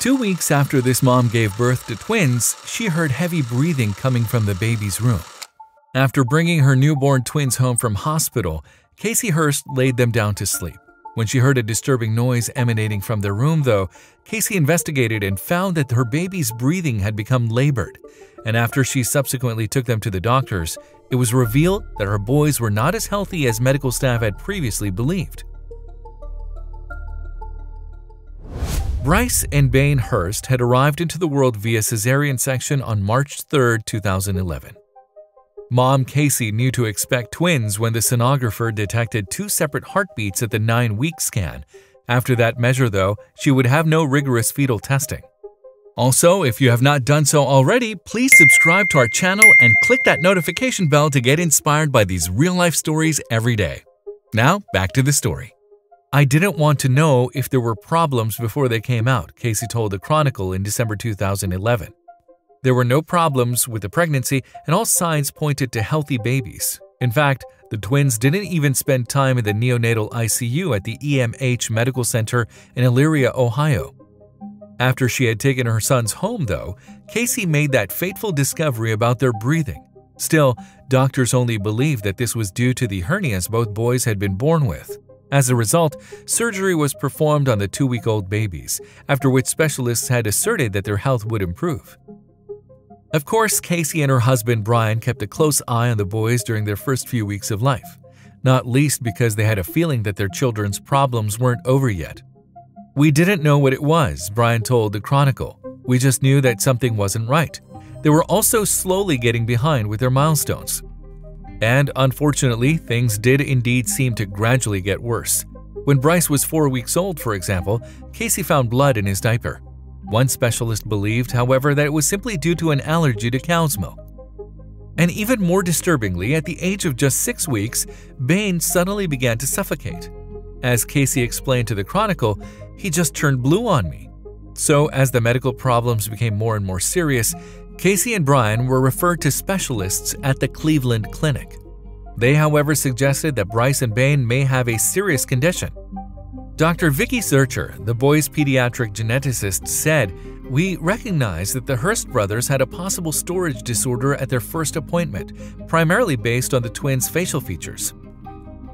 2 weeks after this mom gave birth to twins, she heard heavy breathing coming from the baby's room. After bringing her newborn twins home from hospital, Casey Hurst laid them down to sleep. When she heard a disturbing noise emanating from their room, though, Casey investigated and found that her baby's breathing had become labored. And after she subsequently took them to the doctors, it was revealed that her boys were not as healthy as medical staff had previously believed. Bryce and Bain Hurst had arrived into the world via cesarean section on March 3, 2011. Mom Casey knew to expect twins when the sonographer detected 2 separate heartbeats at the 9-week scan. After that measure, though, she would have no rigorous fetal testing. Also, if you have not done so already, please subscribe to our channel and click that notification bell to get inspired by these real-life stories every day. Now, back to the story. "I didn't want to know if there were problems before they came out," Casey told the Chronicle in December 2011. There were no problems with the pregnancy, and all signs pointed to healthy babies. In fact, the twins didn't even spend time in the neonatal ICU at the EMH Medical Center in Elyria, Ohio. After she had taken her sons home, though, Casey made that fateful discovery about their breathing. Still, doctors only believed that this was due to the hernias both boys had been born with. As a result, surgery was performed on the 2-week-old babies, after which specialists had asserted that their health would improve. Of course, Casey and her husband Brian kept a close eye on the boys during their first few weeks of life, not least because they had a feeling that their children's problems weren't over yet. "We didn't know what it was," Brian told the Chronicle. "We just knew that something wasn't right. They were also slowly getting behind with their milestones." And unfortunately, things did indeed seem to gradually get worse. When Bryce was 4 weeks old, for example, Casey found blood in his diaper. One specialist believed, however, that it was simply due to an allergy to cow's milk. And even more disturbingly, at the age of just 6 weeks, Bain suddenly began to suffocate. As Casey explained to the Chronicle, "He just turned blue on me." So, as the medical problems became more and more serious, Casey and Brian were referred to specialists at the Cleveland Clinic. They, however, suggested that Bryce and Bain may have a serious condition. Dr. Vicky Zurcher, the boys' pediatric geneticist, said, "We recognized that the Hurst brothers had a possible storage disorder at their first appointment, primarily based on the twins' facial features.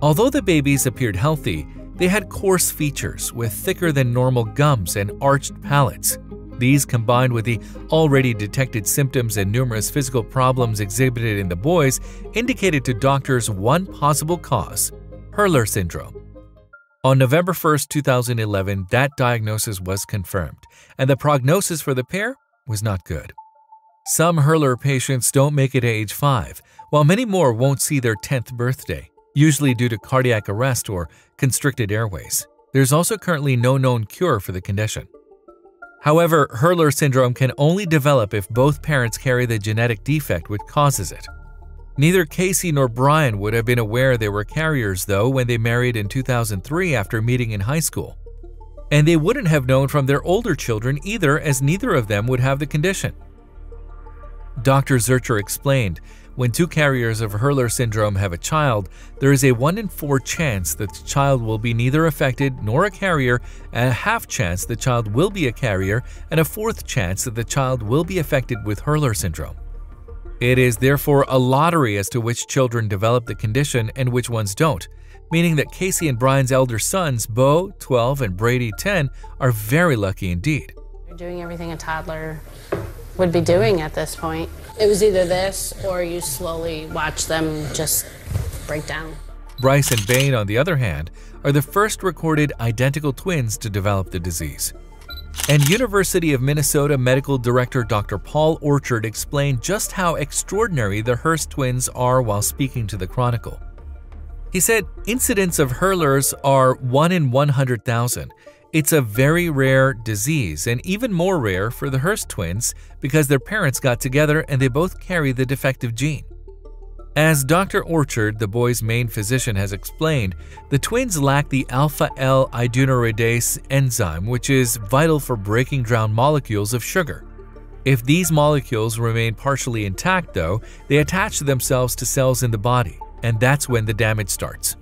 Although the babies appeared healthy, they had coarse features with thicker than normal gums and arched palates. These, combined with the already detected symptoms and numerous physical problems exhibited in the boys, indicated to doctors one possible cause: Hurler syndrome." On November 1, 2011, that diagnosis was confirmed, and the prognosis for the pair was not good. Some Hurler patients don't make it to age 5, while many more won't see their 10th birthday, usually due to cardiac arrest or constricted airways. There's also currently no known cure for the condition. However, Hurler syndrome can only develop if both parents carry the genetic defect which causes it. Neither Casey nor Brian would have been aware they were carriers, though, when they married in 2003 after meeting in high school. And they wouldn't have known from their older children either, as neither of them would have the condition. Dr. Zurcher explained, "When 2 carriers of Hurler syndrome have a child, there is a 1 in 4 chance that the child will be neither affected nor a carrier, a half chance the child will be a carrier, and a 4th chance that the child will be affected with Hurler syndrome. It is therefore a lottery as to which children develop the condition and which ones don't, meaning that Casey and Brian's elder sons, Bo, 12, and Brady, 10, are very lucky indeed." They're doing everything a toddler would be doing at this point. It was either this or you slowly watch them just break down. Bryce and Bain, on the other hand, are the first recorded identical twins to develop the disease. And University of Minnesota Medical Director Dr. Paul Orchard explained just how extraordinary the Hurst twins are while speaking to the Chronicle. He said, "Incidents of Hurlers are 1 in 100,000. It's a very rare disease, and even more rare for the Hurst twins because their parents got together and they both carry the defective gene." As Dr. Orchard, the boys' main physician, has explained, the twins lack the alpha-L iduronidase enzyme, which is vital for breaking down molecules of sugar. If these molecules remain partially intact, though, they attach themselves to cells in the body, and that's when the damage starts.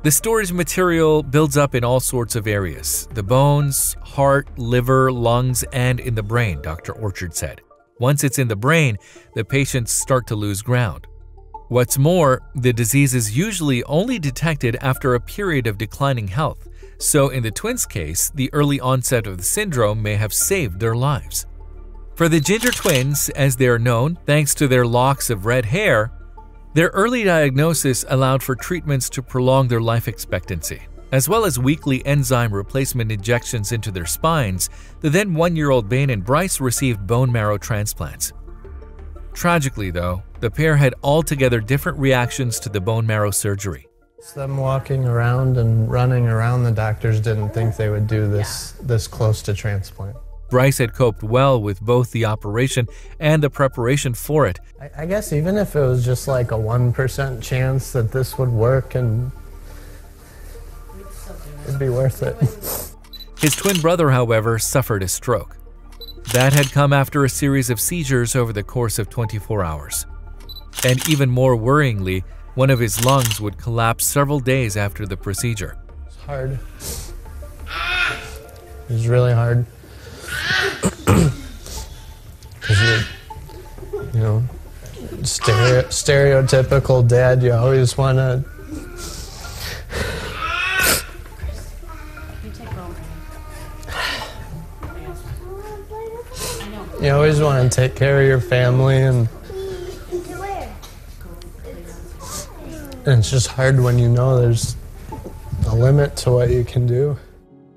The storage material builds up in all sorts of areas: the bones, heart, liver, lungs, and in the brain, Dr. Orchard said. Once it's in the brain, the patients start to lose ground. What's more, the disease is usually only detected after a period of declining health, so in the twins' case, the early onset of the syndrome may have saved their lives. For the Ginger twins, as they are known, thanks to their locks of red hair, their early diagnosis allowed for treatments to prolong their life expectancy. As well as weekly enzyme replacement injections into their spines, the then 1-year-old Bane and Bryce received bone marrow transplants. Tragically, though, the pair had altogether different reactions to the bone marrow surgery. Them walking around and running around, the doctors didn't think they would do this close to transplant. Bryce had coped well with both the operation and the preparation for it. I guess even if it was just like a 1% chance that this would work, and it'd be worth it. His twin brother, however, suffered a stroke. That had come after a series of seizures over the course of 24 hours. And even more worryingly, one of his lungs would collapse several days after the procedure. It's hard. It was really hard. Because you know, stereotypical dad, you always want to... You always want to take care of your family, and it's just hard when you know there's a limit to what you can do.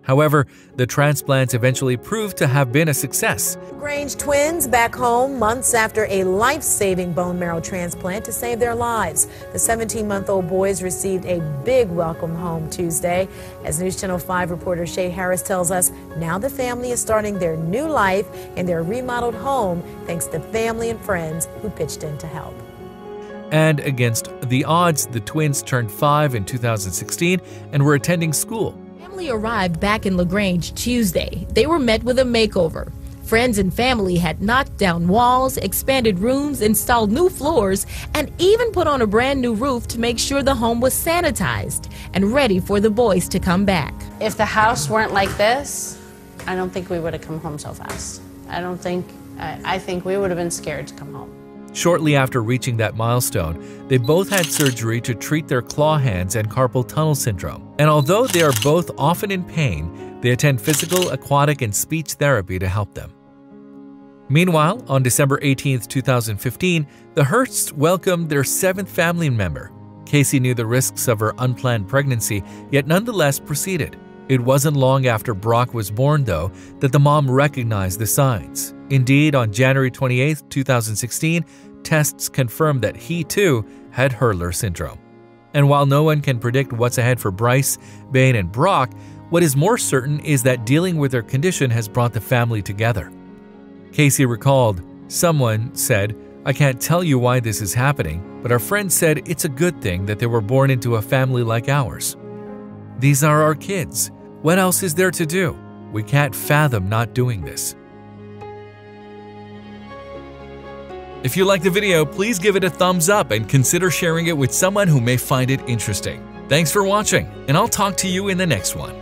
However, the transplants eventually proved to have been a success. Grange twins back home months after a life-saving bone marrow transplant to save their lives. The 17-month-old boys received a big welcome home Tuesday. As News Channel 5 reporter Shay Harris tells us, now the family is starting their new life in their remodeled home thanks to family and friends who pitched in to help. And against the odds, the twins turned 5 in 2016 and were attending school. Family arrived back in LaGrange Tuesday. They were met with a makeover. Friends and family had knocked down walls, expanded rooms, installed new floors, and even put on a brand new roof to make sure the home was sanitized and ready for the boys to come back. If the house weren't like this, I don't think we would have come home so fast. I think we would have been scared to come home. Shortly after reaching that milestone, they both had surgery to treat their claw hands and carpal tunnel syndrome. And although they are both often in pain, they attend physical, aquatic, and speech therapy to help them. Meanwhile, on December 18, 2015, the Hursts welcomed their 7th family member. Casey knew the risks of her unplanned pregnancy, yet nonetheless proceeded. It wasn't long after Brock was born, though, that the mom recognized the signs. Indeed, on January 28, 2016, tests confirmed that he, too, had Hurler syndrome. And while no one can predict what's ahead for Bryce, Bane, and Brock, what is more certain is that dealing with their condition has brought the family together. Casey recalled, "Someone said, 'I can't tell you why this is happening, but our friend said it's a good thing that they were born into a family like ours. These are our kids. What else is there to do? We can't fathom not doing this.'" If you liked the video, please give it a thumbs up and consider sharing it with someone who may find it interesting. Thanks for watching, and I'll talk to you in the next one.